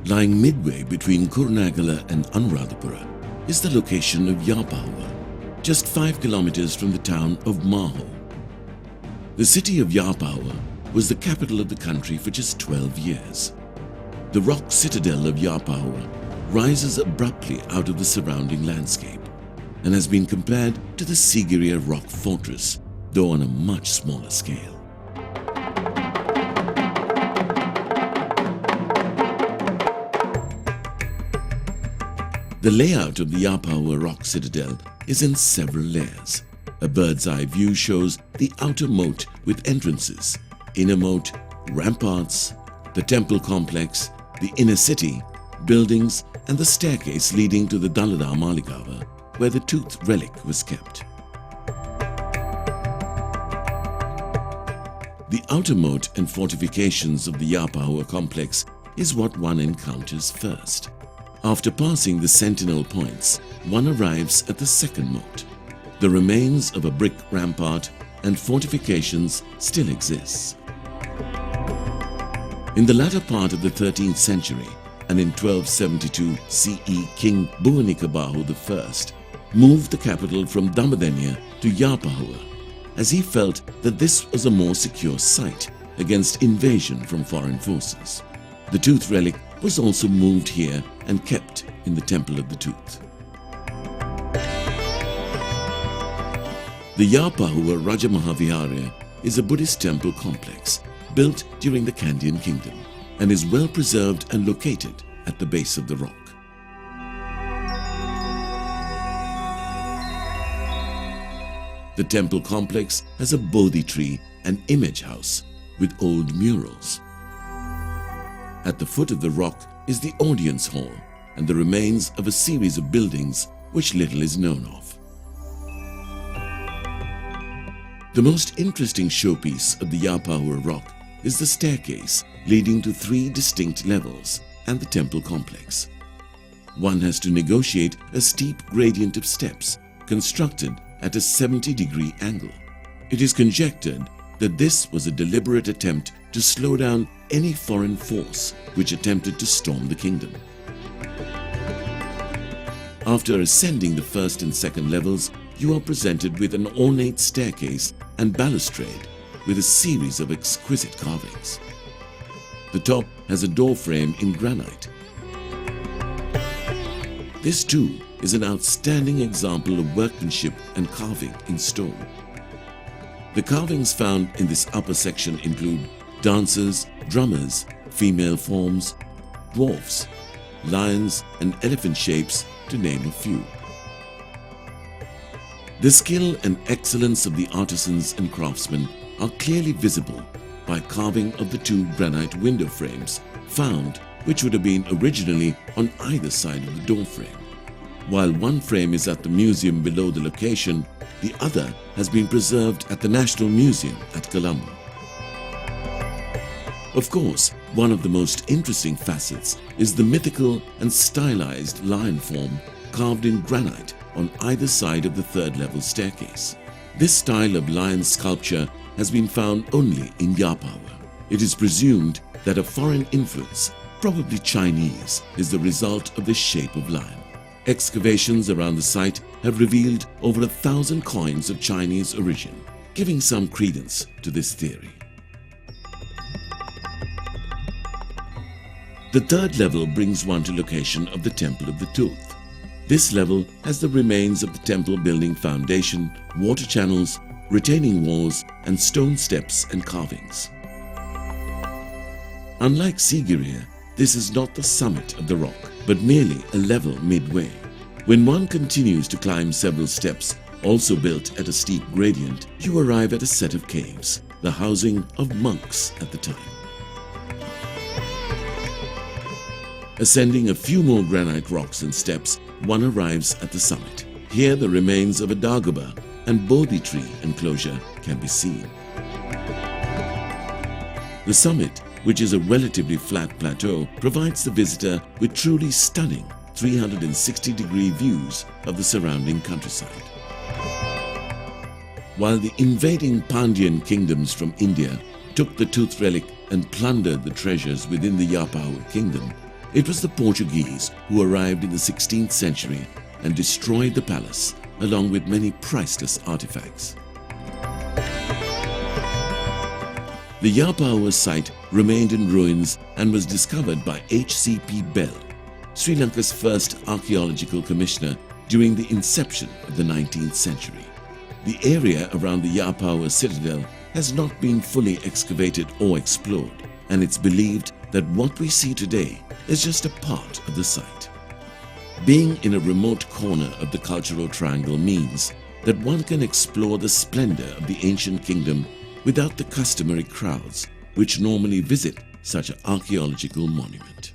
Lying midway between Kurunegala and Anuradhapura is the location of Yapahuwa, just 5 kilometers from the town of Maho. The city of Yapahuwa was the capital of the country for just 12 years. The rock citadel of Yapahuwa rises abruptly out of the surrounding landscape and has been compared to the Sigiriya rock fortress, though on a much smaller scale. The layout of the Yapahuwa rock citadel is in several layers. A bird's eye view shows the outer moat with entrances, inner moat, ramparts, the temple complex, the inner city, buildings, and the staircase leading to the Dalada Maligava, where the Tooth Relic was kept. The outer moat and fortifications of the Yapahuwa complex is what one encounters first. After passing the sentinel points, one arrives at the second moat. The remains of a brick rampart and fortifications still exists. In the latter part of the 13th century, and in 1272 CE, King Bhuvanikabahu I moved the capital from Damadenya to Yapahuwa, as he felt that this was a more secure site against invasion from foreign forces. The Tooth Relic was also moved here and kept in the Temple of the Tooth. The Yapahuwa Rajamahaviharya is a Buddhist temple complex built during the Kandyan Kingdom and is well preserved and located at the base of the rock. The temple complex has a Bodhi tree and image house with old murals. At the foot of the rock is the audience hall and the remains of a series of buildings which little is known of. The most interesting showpiece of the Yapahuwa rock is the staircase leading to 3 distinct levels and the temple complex. One has to negotiate a steep gradient of steps constructed at a 70-degree angle. It is conjectured that this was a deliberate attempt to slow down any foreign force which attempted to storm the kingdom. After ascending the first and second levels, you are presented with an ornate staircase and balustrade with a series of exquisite carvings. The top has a door frame in granite. This too is an outstanding example of workmanship and carving in stone. The carvings found in this upper section include dancers, drummers, female forms, dwarfs, lions and elephant shapes, to name a few. The skill and excellence of the artisans and craftsmen are clearly visible by carving of the 2 granite window frames found, which would have been originally on either side of the door frame. While one frame is at the museum below the location, the other has been preserved at the National Museum at Colombo. Of course, one of the most interesting facets is the mythical and stylized lion form carved in granite on either side of the 3rd level staircase. This style of lion sculpture has been found only in Yapahuwa. It is presumed that a foreign influence, probably Chinese, is the result of this shape of lion. Excavations around the site have revealed over 1,000 coins of Chinese origin, giving some credence to this theory. The 3rd level brings one to location of the Temple of the Tooth. This level has the remains of the temple building foundation, water channels, retaining walls, and stone steps and carvings. Unlike Sigiriya, this is not the summit of the rock, but merely a level midway. When one continues to climb several steps, also built at a steep gradient, you arrive at a set of caves, the housing of monks at the time. Ascending a few more granite rocks and steps, one arrives at the summit. Here the remains of a Dagoba and Bodhi tree enclosure can be seen. The summit, which is a relatively flat plateau, provides the visitor with truly stunning 360-degree views of the surrounding countryside. While the invading Pandyan kingdoms from India took the Tooth Relic and plundered the treasures within the Yapahuwa kingdom, It was the Portuguese who arrived in the 16th century and destroyed the palace along with many priceless artifacts. The Yapahuwa site remained in ruins and was discovered by H.C.P. Bell, Sri Lanka's first archaeological commissioner during the inception of the 19th century. The area around the Yapahuwa Citadel has not been fully excavated or explored, and it's believed that what we see today is just a part of the site. Being in a remote corner of the cultural triangle means that one can explore the splendor of the ancient kingdom without the customary crowds which normally visit such an archaeological monument.